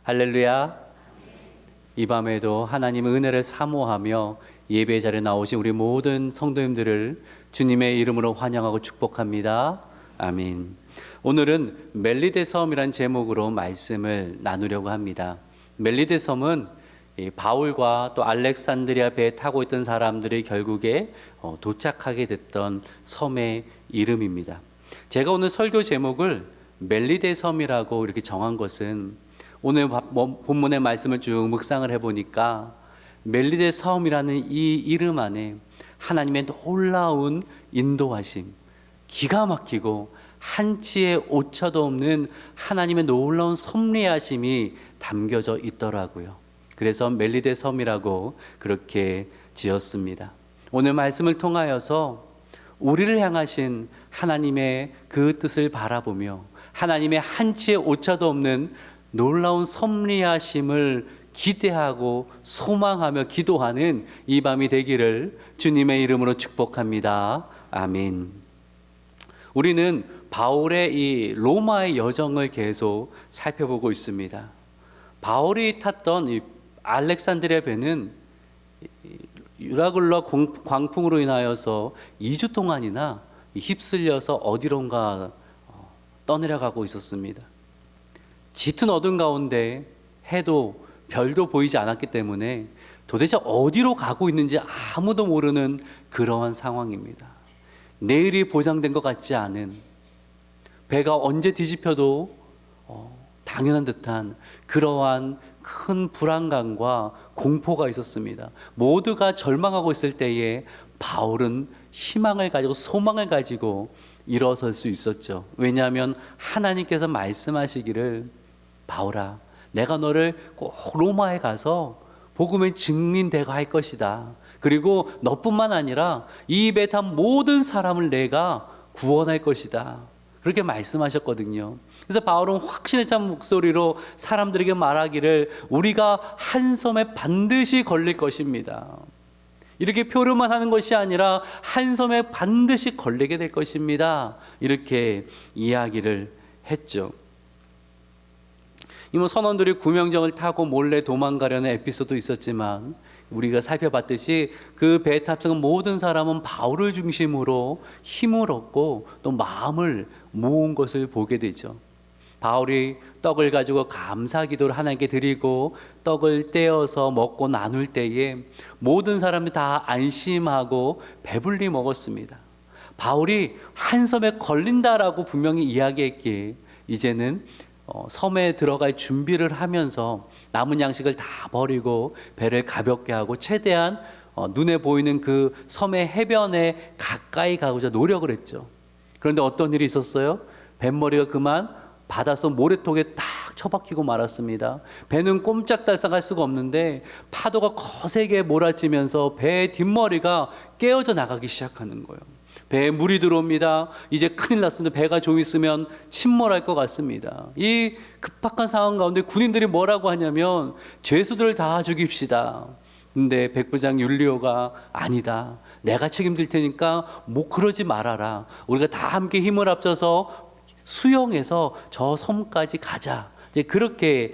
할렐루야. 이 밤에도 하나님의 은혜를 사모하며 예배 자리에 나오신 우리 모든 성도님들을 주님의 이름으로 환영하고 축복합니다. 아멘. 오늘은 멜리데 섬이란 제목으로 말씀을 나누려고 합니다. 멜리데 섬은 바울과 또 알렉산드리아 배에 타고 있던 사람들이 결국에 도착하게 됐던 섬의 이름입니다. 제가 오늘 설교 제목을 멜리데 섬이라고 이렇게 정한 것은 오늘 본문의 말씀을 쭉 묵상을 해보니까 멜리데 섬이라는 이 이름 안에 하나님의 놀라운 인도하심, 기가 막히고 한치의 오차도 없는 하나님의 놀라운 섭리하심이 담겨져 있더라고요. 그래서 멜리데 섬이라고 그렇게 지었습니다. 오늘 말씀을 통하여서 우리를 향하신 하나님의 그 뜻을 바라보며 하나님의 한치의 오차도 없는 놀라운 섭리하심을 기대하고 소망하며 기도하는 이 밤이 되기를 주님의 이름으로 축복합니다. 아멘. 우리는 바울의 이 로마의 여정을 계속 살펴보고 있습니다. 바울이 탔던 이 알렉산드리아 배는 유라굴라 광풍으로 인하여서 2주 동안이나 휩쓸려서 어디론가 떠내려가고 있었습니다. 짙은 어둠 가운데 해도 별도 보이지 않았기 때문에 도대체 어디로 가고 있는지 아무도 모르는 그러한 상황입니다. 내일이 보장된 것 같지 않은, 배가 언제 뒤집혀도 당연한 듯한 그러한 큰 불안감과 공포가 있었습니다. 모두가 절망하고 있을 때에 바울은 희망을 가지고 소망을 가지고 일어설 수 있었죠. 왜냐하면 하나님께서 말씀하시기를 바울아, 내가 너를 꼭 로마에 가서 복음의 증인되게 할 것이다. 그리고 너뿐만 아니라 이 배 탄 모든 사람을 내가 구원할 것이다. 그렇게 말씀하셨거든요. 그래서 바울은 확신에 찬 목소리로 사람들에게 말하기를 우리가 한 섬에 반드시 걸릴 것입니다. 이렇게 표류만 하는 것이 아니라 한 섬에 반드시 걸리게 될 것입니다. 이렇게 이야기를 했죠. 선원들이 구명정을 타고 몰래 도망가려는 에피소드 있었지만 우리가 살펴봤듯이 그 배에 탑승한 모든 사람은 바울을 중심으로 힘을 얻고 또 마음을 모은 것을 보게 되죠. 바울이 떡을 가지고 감사 기도를 하나님께 드리고 떡을 떼어서 먹고 나눌 때에 모든 사람이 다 안심하고 배불리 먹었습니다. 바울이 한 섬에 걸린다라고 분명히 이야기했기에 이제는 섬에 들어갈 준비를 하면서 남은 양식을 다 버리고 배를 가볍게 하고 최대한 눈에 보이는 그 섬의 해변에 가까이 가고자 노력을 했죠. 그런데 어떤 일이 있었어요? 뱃머리가 그만 바닷속 모래통에 딱 처박히고 말았습니다. 배는 꼼짝달싹할 수가 없는데 파도가 거세게 몰아치면서 배의 뒷머리가 깨어져 나가기 시작하는 거예요. 배에 물이 들어옵니다. 이제 큰일 났습니다. 배가 좀 있으면 침몰할 것 같습니다. 이 급박한 상황 가운데 군인들이 뭐라고 하냐면 죄수들을 다 죽입시다. 근데 백부장 율리오가 아니다. 내가 책임질 테니까 그러지 말아라. 우리가 다 함께 힘을 합쳐서 수영해서 저 섬까지 가자. 이제 그렇게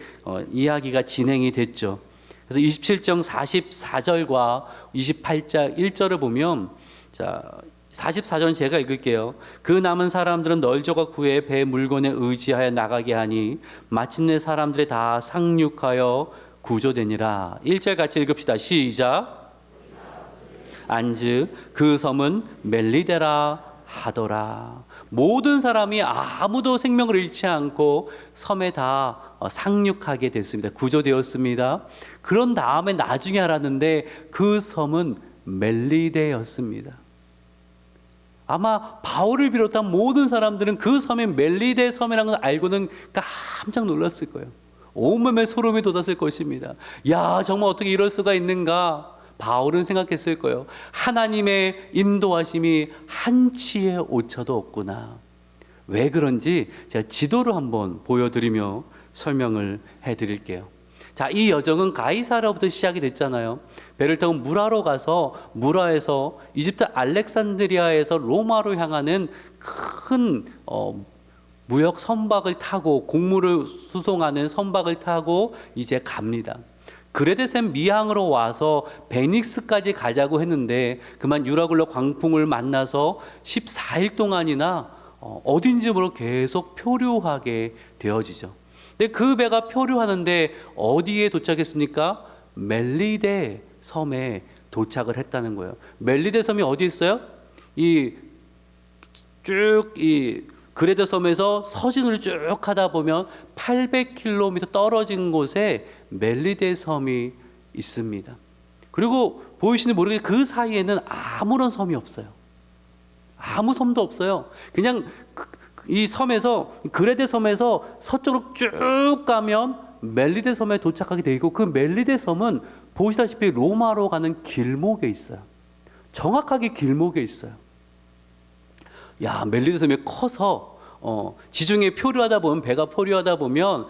이야기가 진행이 됐죠. 그래서 27장 44절과 28장 1절을 보면 44절 제가 읽을게요. 그 남은 사람들은 널저가 구해 배 물건에 의지하여 나가게 하니 마침내 사람들이 다 상륙하여 구조되니라. 1절 같이 읽읍시다. 시작. 안즉 그 섬은 멜리데라 하더라. 모든 사람이 아무도 생명을 잃지 않고 섬에 다 상륙하게 됐습니다. 구조되었습니다. 그런 다음에 나중에 알았는데 그 섬은 멜리데였습니다. 아마 바울을 비롯한 모든 사람들은 그 섬이 멜리데 섬이라는 걸 알고는 깜짝 놀랐을 거예요. 온몸에 소름이 돋았을 것입니다. 야, 정말 어떻게 이럴 수가 있는가? 바울은 생각했을 거예요. 하나님의 인도하심이 한치의 오차도 없구나. 왜 그런지 제가 지도를 한번 보여드리며 설명을 해드릴게요. 자, 이 여정은 가이사라부터 시작이 됐잖아요. 배를 타고 무라로 가서 무라에서 이집트 알렉산드리아에서 로마로 향하는 큰 무역 선박을 타고 곡물을 수송하는 선박을 타고 이제 갑니다. 그레데셈 미항으로 와서 베닉스까지 가자고 했는데 그만 유라굴로 광풍을 만나서 14일 동안이나 어딘지 모르고 계속 표류하게 되어지죠. 근데 그 배가 표류하는데 어디에 도착했습니까? 멜리데 섬에 도착을 했다는 거예요. 멜리데 섬이 어디 있어요? 이 그레데 섬에서 서진을 쭉 하다 보면 800km 떨어진 곳에 멜리데 섬이 있습니다. 그리고 보이시는지 모르겠는데 그 사이에는 아무런 섬이 없어요. 아무 섬도 없어요. 그냥 이 섬에서 그레데 섬에서 서쪽으로 쭉 가면 멜리데 섬에 도착하게 돼 있고 그 멜리데 섬은 보시다시피 로마로 가는 길목에 있어요. 정확하게 길목에 있어요. 야, 멜리데 섬이 커서 지중해 표류하다 보면 배가 표류하다 보면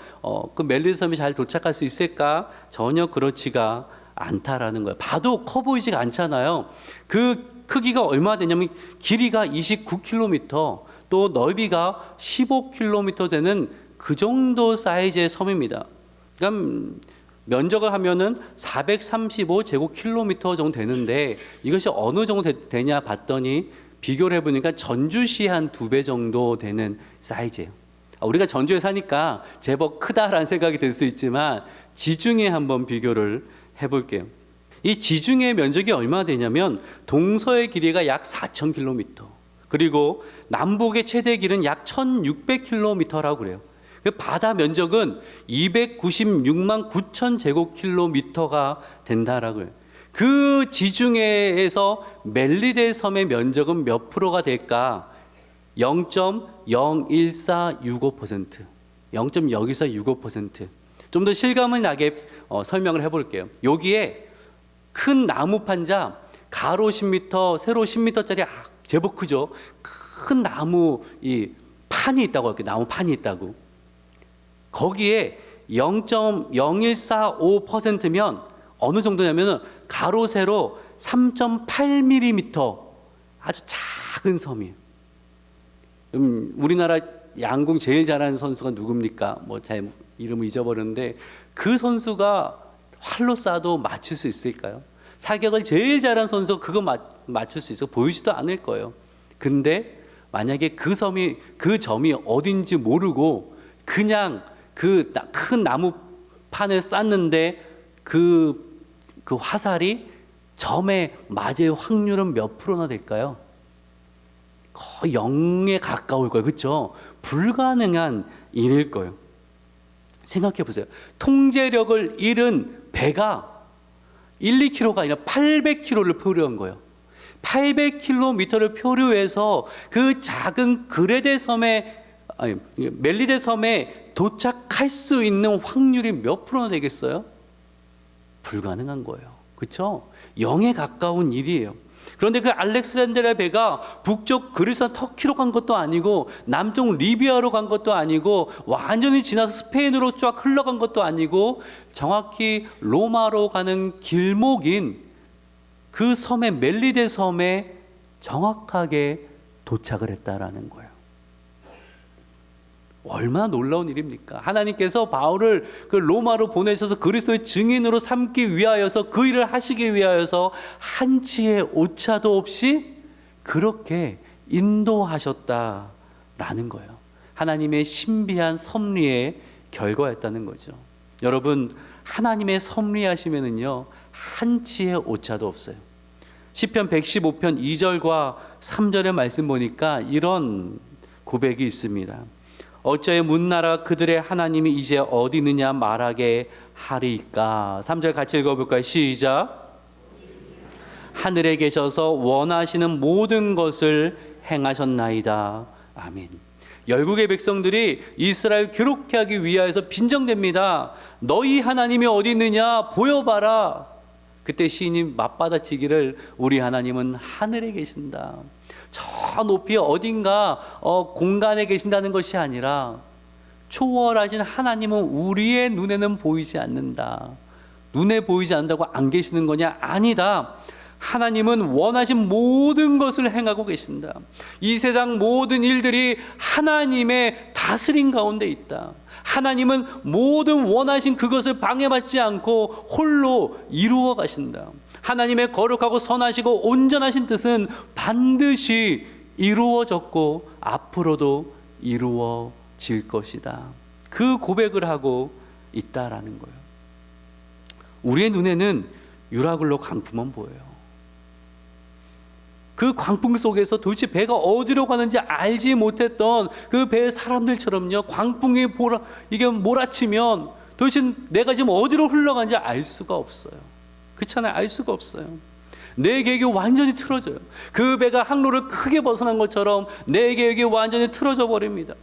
그 멜리데 섬이 잘 도착할 수 있을까? 전혀 그렇지가 않다라는 거예요. 봐도 커 보이지가 않잖아요. 그 크기가 얼마나 되냐면 길이가 29km, 또 넓이가 15km 되는 그 정도 사이즈의 섬입니다. 그러니까 면적을 하면은 435제곱킬로미터 정도 되는데 이것이 어느 정도 되냐 봤더니 비교를 해보니까 전주시 한 2배 정도 되는 사이즈예요. 우리가 전주에 사니까 제법 크다라는 생각이 들 수 있지만 지중해 한번 비교를 해볼게요. 이 지중해 면적이 얼마나 되냐면 동서의 길이가 약 4,000km, 그리고 남북의 최대 길은 약 1,600km라고 그래요. 바다 면적은 296만 9천 제곱킬로미터가 된다라고 해요. 그 지중해에서 멜리데 섬의 면적은 몇 프로가 될까? 0.01465%. 0.01465%. 좀 더 실감을 나게 설명을 해볼게요. 여기에 큰 나무 판자, 가로 10m, 세로 10m짜리 제법 크죠? 큰 나무 이 판이 있다고 할게요. 나무 판이 있다고. 거기에 0.0145%면 어느 정도냐면 가로 세로 3.8mm, 아주 작은 섬이에요. 우리나라 양궁 제일 잘하는 선수가 누굽니까? 제 이름을 잊어버렸는데 그 선수가 활로 쏴도 맞출 수 있을까요? 사격을 제일 잘하는 선수 그거 맞출 수 있어 보이지도 않을 거예요. 근데 만약에 그 점이 어딘지 모르고 그냥 그 큰 나무판을 쌌는데 그 화살이 점에 맞을 확률은 몇 프로나 될까요? 거의 0에 가까울 거예요. 그렇죠? 불가능한 일일 거예요. 생각해 보세요. 통제력을 잃은 배가 1, 2km가 아니라 800km를 표류한 거예요. 800km를 표류해서 그 작은 멜리데 섬에 도착할 수 있는 확률이 몇 프로나 되겠어요? 불가능한 거예요. 그렇죠? 0에 가까운 일이에요. 그런데 그 알렉산드리아 배가 북쪽 그리스나 터키로 간 것도 아니고 남쪽 리비아로 간 것도 아니고 완전히 지나서 스페인으로 쫙 흘러간 것도 아니고 정확히 로마로 가는 길목인 그 섬의 멜리데 섬에 정확하게 도착을 했다라는 거예요. 얼마나 놀라운 일입니까? 하나님께서 바울을 그 로마로 보내셔서 그리스도의 증인으로 삼기 위하여서 그 일을 하시기 위하여서 한치의 오차도 없이 그렇게 인도하셨다라는 거예요. 하나님의 신비한 섭리의 결과였다는 거죠. 여러분, 하나님의 섭리하시면은요 한치의 오차도 없어요. 시편 115편 2절과 3절의 말씀 보니까 이런 고백이 있습니다. 어찌하여 문나라 그들의 하나님이 이제 어디 있느냐 말하게 하리까. 3절 같이 읽어볼까요? 시작. 하늘에 계셔서 원하시는 모든 것을 행하셨나이다. 아멘. 열국의 백성들이 이스라엘 괴롭게 하기 위하여서 빈정댑니다. 너희 하나님이 어디 있느냐 보여봐라. 그때 시인이 맞받아치기를 우리 하나님은 하늘에 계신다. 저 높이 어딘가 공간에 계신다는 것이 아니라 초월하신 하나님은 우리의 눈에는 보이지 않는다. 눈에 보이지 않는다고 안 계시는 거냐? 아니다. 하나님은 원하신 모든 것을 행하고 계신다. 이 세상 모든 일들이 하나님의 다스림 가운데 있다. 하나님은 모든 원하신 그것을 방해받지 않고 홀로 이루어 가신다. 하나님의 거룩하고 선하시고 온전하신 뜻은 반드시 이루어졌고 앞으로도 이루어질 것이다. 그 고백을 하고 있다라는 거예요. 우리의 눈에는 유라굴로 광풍만 보여요. 그 광풍 속에서 도대체 배가 어디로 가는지 알지 못했던 그 배의 사람들처럼요, 광풍이 이게 몰아치면 도대체 내가 지금 어디로 흘러가는지 알 수가 없어요. 그렇잖아요. 알 수가 없어요. 내 계획이 완전히 틀어져요. 그 배가 항로를 크게 벗어난 것처럼 내 계획이 완전히 틀어져 버립니다.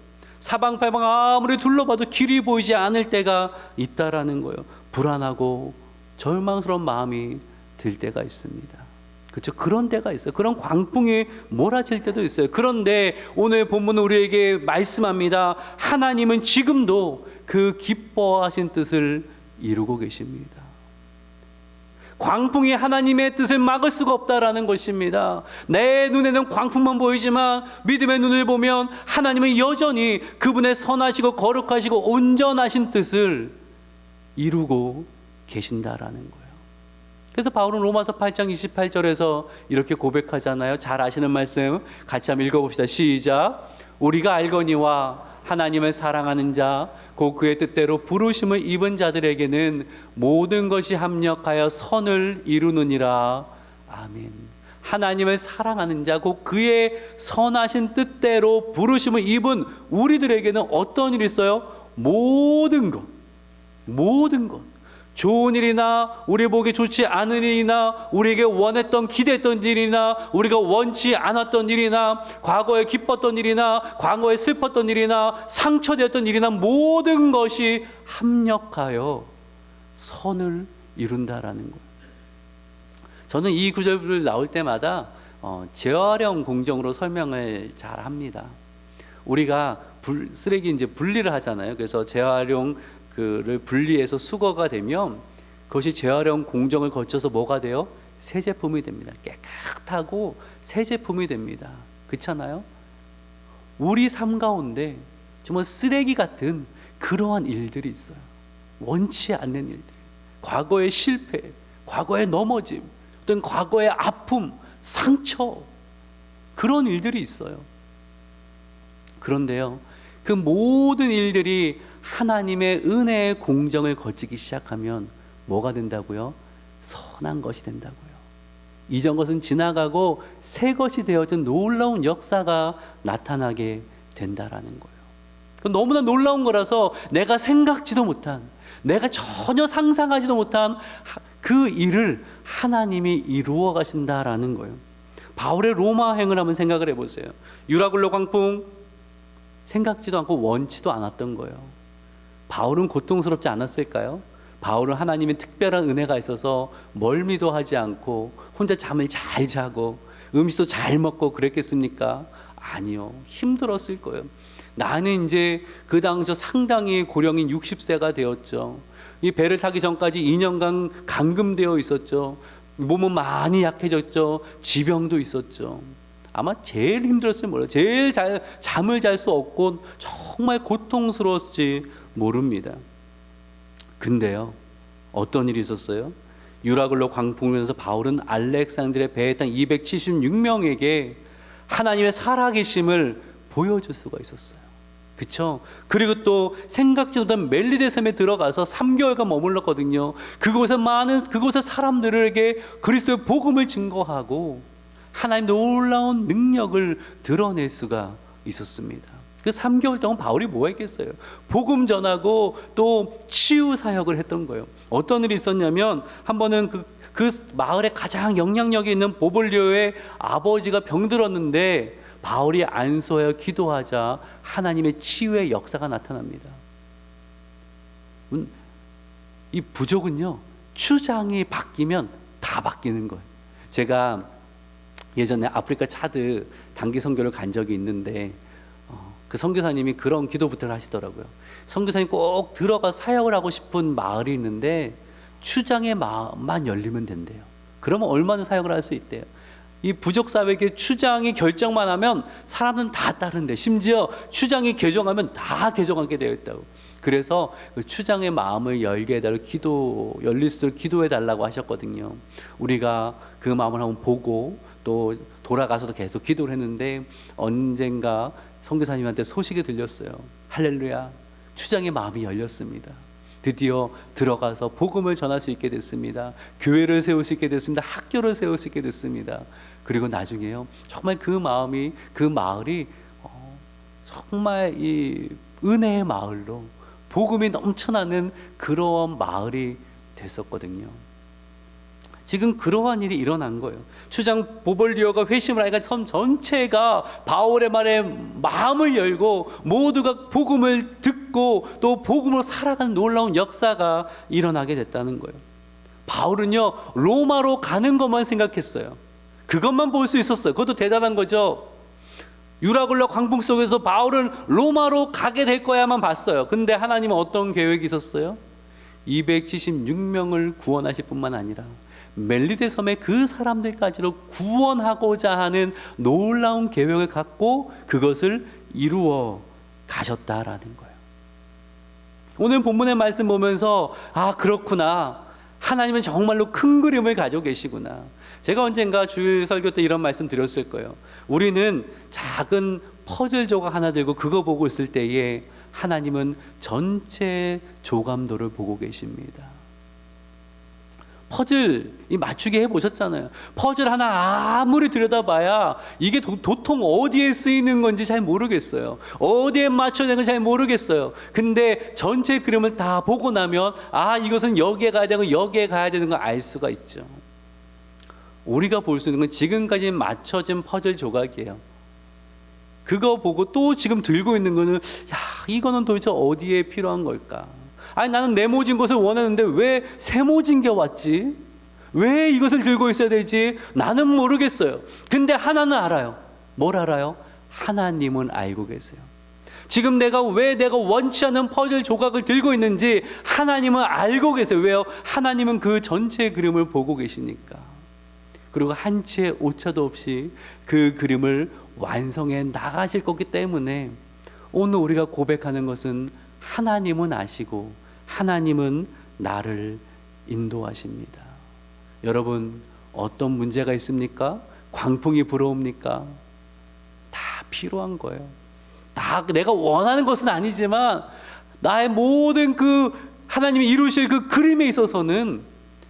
사방팔방 아무리 둘러봐도 길이 보이지 않을 때가 있다라는 거예요. 불안하고 절망스러운 마음이 들 때가 있습니다. 그렇죠? 그런 때가 있어요. 그런 광풍이 몰아칠 때도 있어요. 그런데 오늘 본문은 우리에게 말씀합니다. 하나님은 지금도 그 기뻐하신 뜻을 이루고 계십니다. 광풍이 하나님의 뜻을 막을 수가 없다라는 것입니다. 내 눈에는 광풍만 보이지만 믿음의 눈을 보면 하나님은 여전히 그분의 선하시고 거룩하시고 온전하신 뜻을 이루고 계신다라는 거예요. 그래서 바울은 로마서 8장 28절에서 이렇게 고백하잖아요. 잘 아시는 말씀 같이 한번 읽어봅시다. 시작. 우리가 알거니와 하나님을 사랑하는 자, 곧 그의 뜻대로 부르심을 입은 자들에게는 모든 것이 합력하여 선을 이루느니라. 아멘. 하나님을 사랑하는 자, 곧 그의 선하신 뜻대로 부르심을 입은 우리들에게는 어떤 일이 있어요? 모든 것. 좋은 일이나 우리 보기 좋지 않은 일이나 우리에게 원했던 기대했던 일이나 우리가 원치 않았던 일이나 과거에 기뻤던 일이나 과거에 슬펐던 일이나 상처되었던 일이나 모든 것이 합력하여 선을 이룬다라는 거예요. 저는 이 구절을 나올 때마다 재활용 공정으로 설명을 잘 합니다. 우리가 쓰레기 이제 분리를 하잖아요. 그래서 재활용 그를 분리해서 수거가 되면 그것이 재활용 공정을 거쳐서 뭐가 돼요? 새 제품이 됩니다. 깨끗하고 새 제품이 됩니다. 그렇잖아요? 우리 삶 가운데 정말 쓰레기 같은 그러한 일들이 있어요. 원치 않는 일들, 과거의 실패, 과거의 넘어짐, 어떤 과거의 아픔, 상처, 그런 일들이 있어요. 그런데요, 그 모든 일들이 하나님의 은혜의 공정을 거치기 시작하면 뭐가 된다고요? 선한 것이 된다고요. 이전 것은 지나가고 새 것이 되어진 놀라운 역사가 나타나게 된다라는 거예요. 너무나 놀라운 거라서 내가 생각지도 못한, 내가 전혀 상상하지도 못한 그 일을 하나님이 이루어 가신다라는 거예요. 바울의 로마행을 한번 생각을 해보세요. 유라굴로 광풍, 생각지도 않고 원치도 않았던 거예요. 바울은 고통스럽지 않았을까요? 바울은 하나님의 특별한 은혜가 있어서 멀미도 하지 않고 혼자 잠을 잘 자고 음식도 잘 먹고 그랬겠습니까? 아니요. 힘들었을 거예요. 나는 이제 그 당시 상당히 고령인 60세가 되었죠. 이 배를 타기 전까지 2년간 감금되어 있었죠. 몸은 많이 약해졌죠. 지병도 있었죠. 아마 제일 힘들었을지 몰라요. 제일 잠을 잘 수 없고 정말 고통스러웠지 모릅니다. 근데요, 어떤 일이 있었어요? 유라굴로 광풍이면서 바울은 알렉산드리아 배에 탄 276명에게 하나님의 살아계심을 보여줄 수가 있었어요. 그렇죠? 그리고 또 생각지도 못한 멜리데 섬에 들어가서 3개월간 머물렀거든요. 그곳의 사람들에게 그리스도의 복음을 증거하고 하나님 놀라운 능력을 드러낼 수가 있었습니다. 그 3개월 동안 바울이 뭐 했겠어요? 복음 전하고 또 치유 사역을 했던 거예요. 어떤 일이 있었냐면 한 번은 그 마을에 가장 영향력이 있는 보볼리오의 아버지가 병들었는데 바울이 안수하여 기도하자 하나님의 치유의 역사가 나타납니다. 이 부족은요, 추장이 바뀌면 다 바뀌는 거예요. 제가 예전에 아프리카 차드 단기 선교를 간 적이 있는데 그 선교사님이 그런 기도 부탁을 하시더라고요. 선교사님 꼭 들어가 사역을 하고 싶은 마을이 있는데 추장의 마음만 열리면 된대요. 그러면 얼마나 사역을 할 수 있대요. 이 부족 사회의 추장이 결정만 하면 사람은 다 따른대. 심지어 추장이 개종하면 다 개종하게 되어 있다고. 그래서 그 추장의 마음을 열게 해달라고 열릴 수 있도록 기도해 달라고 하셨거든요. 우리가 그 마음을 한번 보고 또 돌아가서도 계속 기도를 했는데 언젠가 선교사님한테 소식이 들렸어요. 할렐루야, 추장의 마음이 열렸습니다. 드디어 들어가서 복음을 전할 수 있게 됐습니다. 교회를 세울 수 있게 됐습니다. 학교를 세울 수 있게 됐습니다. 그리고 나중에요, 정말 그 마을이 정말 이 은혜의 마을로 복음이 넘쳐나는 그러한 마을이 됐었거든요. 지금 그러한 일이 일어난 거예요. 추장 보볼리오가 회심을 하니까 섬 전체가 바울의 말에 마음을 열고 모두가 복음을 듣고 또 복음으로 살아가는 놀라운 역사가 일어나게 됐다는 거예요. 바울은요, 로마로 가는 것만 생각했어요. 그것만 볼 수 있었어요. 그것도 대단한 거죠. 유라굴라 광풍 속에서 바울은 로마로 가게 될 거야만 봤어요. 근데 하나님은 어떤 계획이 있었어요? 276명을 구원하실 뿐만 아니라 멜리데 섬의 그 사람들까지도 구원하고자 하는 놀라운 계획을 갖고 그것을 이루어 가셨다라는 거예요. 오늘 본문의 말씀 보면서 그렇구나, 하나님은 정말로 큰 그림을 가지고 계시구나. 제가 언젠가 주일 설교 때 이런 말씀 드렸을 거예요. 우리는 작은 퍼즐 조각 하나 들고 그거 보고 있을 때에 하나님은 전체 조감도를 보고 계십니다. 퍼즐 맞추기 해보셨잖아요. 퍼즐 하나 아무리 들여다봐야 이게 도통 어디에 쓰이는 건지 잘 모르겠어요. 어디에 맞춰야 되는 건지 잘 모르겠어요. 근데 전체 그림을 다 보고 나면 이것은 여기에 가야 되고 여기에 가야 되는 걸 알 수가 있죠. 우리가 볼 수 있는 건 지금까지 맞춰진 퍼즐 조각이에요. 그거 보고 또 지금 들고 있는 거는 이거는 도대체 어디에 필요한 걸까? 나는 네모진 것을 원하는데 왜 세모진 게 왔지? 왜 이것을 들고 있어야 되지? 나는 모르겠어요. 근데 하나는 알아요. 뭘 알아요? 하나님은 알고 계세요. 지금 내가 원치 않는 퍼즐 조각을 들고 있는지 하나님은 알고 계세요. 왜요? 하나님은 그 전체 그림을 보고 계시니까. 그리고 한 치의 오차도 없이 그 그림을 완성해 나가실 거기 때문에 오늘 우리가 고백하는 것은 하나님은 아시고 하나님은 나를 인도하십니다. 여러분, 어떤 문제가 있습니까? 광풍이 불어옵니까? 다 필요한 거예요. 다 내가 원하는 것은 아니지만 나의 모든 그 하나님이 이루실 그 그림에 있어서는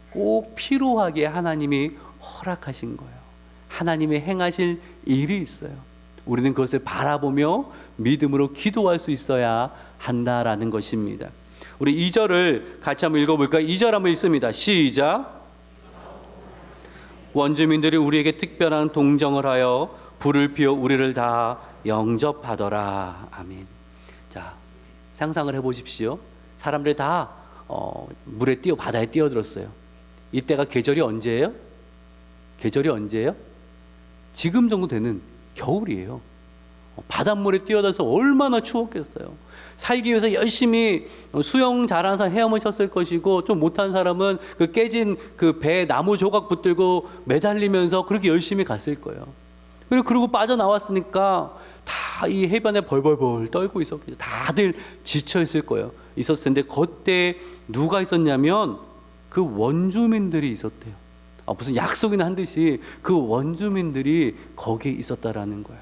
꼭 필요하게 하나님이 허락하신 거예요. 하나님이 행하실 일이 있어요. 우리는 그것을 바라보며 믿음으로 기도할 수 있어야 한다라는 것입니다. 우리 2절을 같이 한번 읽어볼까요? 2절 한번 읽습니다. 시작. 원주민들이 우리에게 특별한 동정을 하여 불을 피워 우리를 다 영접하더라. 아멘. 자, 상상을 해보십시오. 사람들이 다 바다에 뛰어들었어요. 이때가 계절이 언제예요? 지금 정도 되는 겨울이에요. 바닷물에 뛰어들어서 얼마나 추웠겠어요. 살기 위해서 열심히 수영 잘하는 사람 헤엄을 쳤을 것이고, 좀 못한 사람은 그 깨진 그 배 나무 조각 붙들고 매달리면서 그렇게 열심히 갔을 거예요. 그리고 빠져나왔으니까 다 이 해변에 벌벌벌 떨고 있었겠죠. 다들 지쳐 있을 거예요. 있었을 텐데 그때 누가 있었냐면 그 원주민들이 있었대요. 무슨 약속이나 한 듯이 그 원주민들이 거기에 있었다라는 거예요.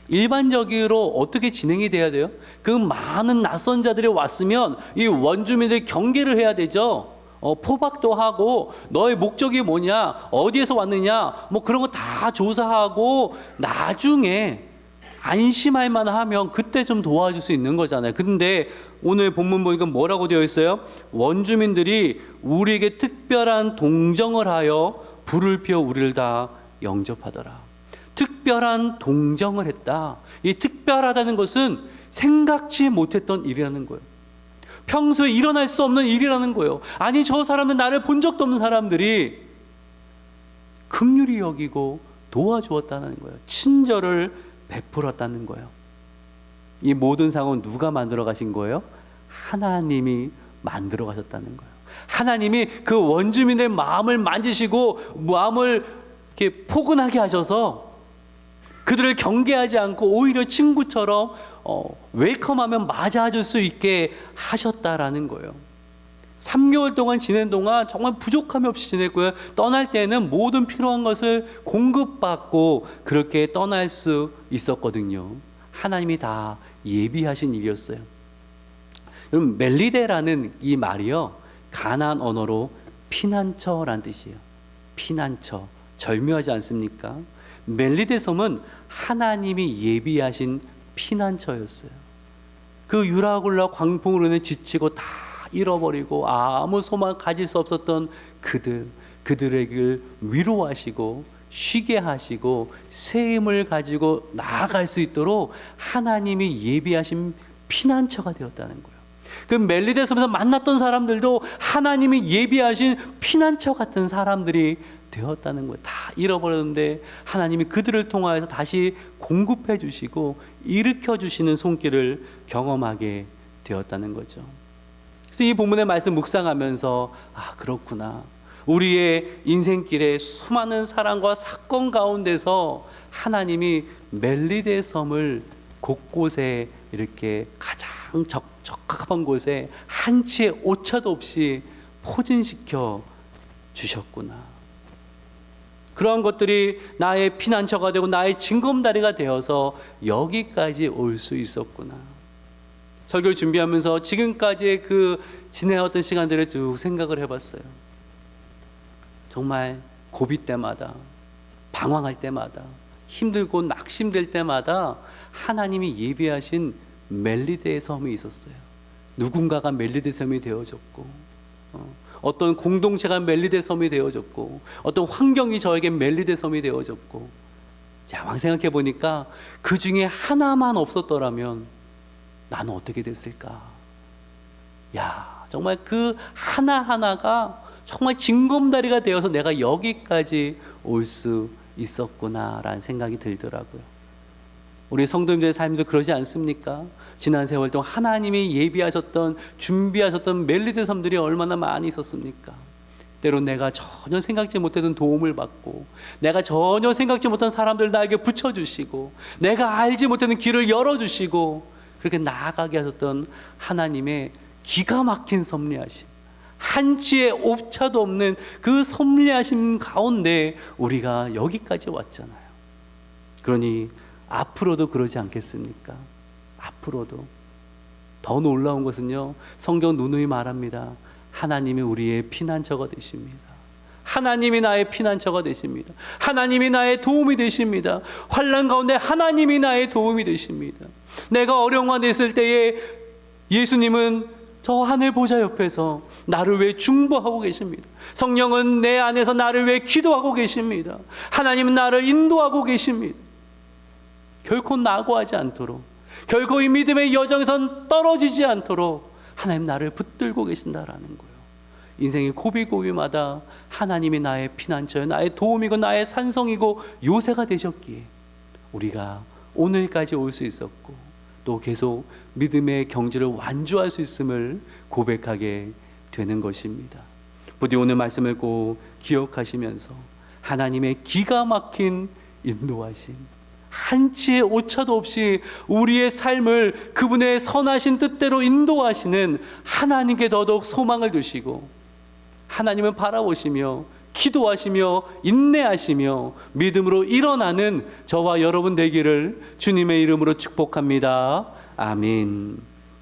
일반적으로 어떻게 진행이 돼야 돼요? 그 많은 낯선 자들이 왔으면 이 원주민들이 경계를 해야 되죠. 포박도 하고 너의 목적이 뭐냐, 어디에서 왔느냐, 뭐 그런 거 다 조사하고 나중에 안심할 만하면 그때 좀 도와줄 수 있는 거잖아요. 근데 오늘 본문 보니까 뭐라고 되어 있어요? 원주민들이 우리에게 특별한 동정을 하여 불을 피워 우리를 다 영접하더라. 특별한 동정을 했다. 이 특별하다는 것은 생각지 못했던 일이라는 거예요. 평소에 일어날 수 없는 일이라는 거예요. 아니, 저 사람은 나를 본 적도 없는 사람들이 긍휼히 여기고 도와주었다는 거예요. 친절을 베풀었다는 거예요. 이 모든 상황은 누가 만들어 가신 거예요? 하나님이 만들어 가셨다는 거예요. 하나님이 그 원주민의 마음을 만지시고 마음을 이렇게 포근하게 하셔서 그들을 경계하지 않고 오히려 친구처럼 웰컴하면 맞아줄 수 있게 하셨다라는 거예요. 3개월 동안 지낸 동안 정말 부족함이 없이 지냈고요. 떠날 때는 모든 필요한 것을 공급받고 그렇게 떠날 수 있었거든요. 하나님이 다 예비하신 일이었어요. 여러분, 멜리데라는 이 말이요, 가나안 언어로 피난처라는 뜻이에요. 피난처, 절묘하지 않습니까? 멜리데 섬은 하나님이 예비하신 피난처였어요. 그 유라굴라 광풍으로 인해 지치고 다 잃어버리고 아무 소망 가질 수 없었던 그들에게 위로하시고 쉬게 하시고 새 힘을 가지고 나아갈 수 있도록 하나님이 예비하신 피난처가 되었다는 거예요. 그 멜리데 섬에서 만났던 사람들도 하나님이 예비하신 피난처 같은 사람들이 되었다는 거예요. 다 잃어버렸는데 하나님이 그들을 통하여서 다시 공급해 주시고 일으켜 주시는 손길을 경험하게 되었다는 거죠. 그래서 이 본문의 말씀 묵상하면서 그렇구나, 우리의 인생길에 수많은 사랑과 사건 가운데서 하나님이 멜리데 섬을 곳곳에 이렇게 가장 적합한 곳에 한치의 오차도 없이 포진시켜 주셨구나. 그러한 것들이 나의 피난처가 되고 나의 징검다리가 되어서 여기까지 올 수 있었구나. 설교를 준비하면서 지금까지의 그 지내왔던 시간들을 쭉 생각을 해봤어요. 정말 고비 때마다, 방황할 때마다, 힘들고 낙심될 때마다 하나님이 예비하신 멜리데의 섬이 있었어요. 누군가가 멜리데 섬이 되어졌고, 어떤 공동체가 멜리데 섬이 되어졌고, 어떤 환경이 저에게 멜리데 섬이 되어졌고, 자, 생각해 보니까 그 중에 하나만 없었더라면 나는 어떻게 됐을까? 야, 정말 그 하나하나가 정말 징검다리가 되어서 내가 여기까지 올 수 있었구나라는 생각이 들더라고요. 우리 성도님들의 삶도 그러지 않습니까? 지난 세월 동안 하나님이 예비하셨던, 준비하셨던 멜리데 섬들이 얼마나 많이 있었습니까? 때로 내가 전혀 생각지 못했던 도움을 받고, 내가 전혀 생각지 못한 사람들 나에게 붙여주시고, 내가 알지 못했던 길을 열어주시고, 그렇게 나아가게 하셨던 하나님의 기가 막힌 섭리하심, 한치의 오차도 없는 그 섭리하심 가운데 우리가 여기까지 왔잖아요. 그러니 앞으로도 그러지 않겠습니까? 앞으로도. 더 놀라운 것은요, 성경 누누이 말합니다. 하나님이 우리의 피난처가 되십니다. 하나님이 나의 피난처가 되십니다. 하나님이 나의 도움이 되십니다. 환난 가운데 하나님이 나의 도움이 되십니다. 내가 어려운 가운데 있을 때에 예수님은 저 하늘 보좌 옆에서 나를 위해 중보하고 계십니다. 성령은 내 안에서 나를 위해 기도하고 계십니다. 하나님은 나를 인도하고 계십니다. 결코 낙오하지 않도록, 결코 이 믿음의 여정에선 떨어지지 않도록 하나님 나를 붙들고 계신다라는 거예요. 인생의 고비고비마다 하나님이 나의 피난처요, 나의 도움이고 나의 산성이고 요새가 되셨기에 우리가 오늘까지 올 수 있었고, 또 계속 믿음의 경지를 완주할 수 있음을 고백하게 되는 것입니다. 부디 오늘 말씀을 꼭 기억하시면서 하나님의 기가 막힌 인도하심, 한치의 오차도 없이 우리의 삶을 그분의 선하신 뜻대로 인도하시는 하나님께 더더욱 소망을 두시고, 하나님을 바라보시며 기도하시며 인내하시며 믿음으로 일어나는 저와 여러분 되기를 주님의 이름으로 축복합니다. 아멘.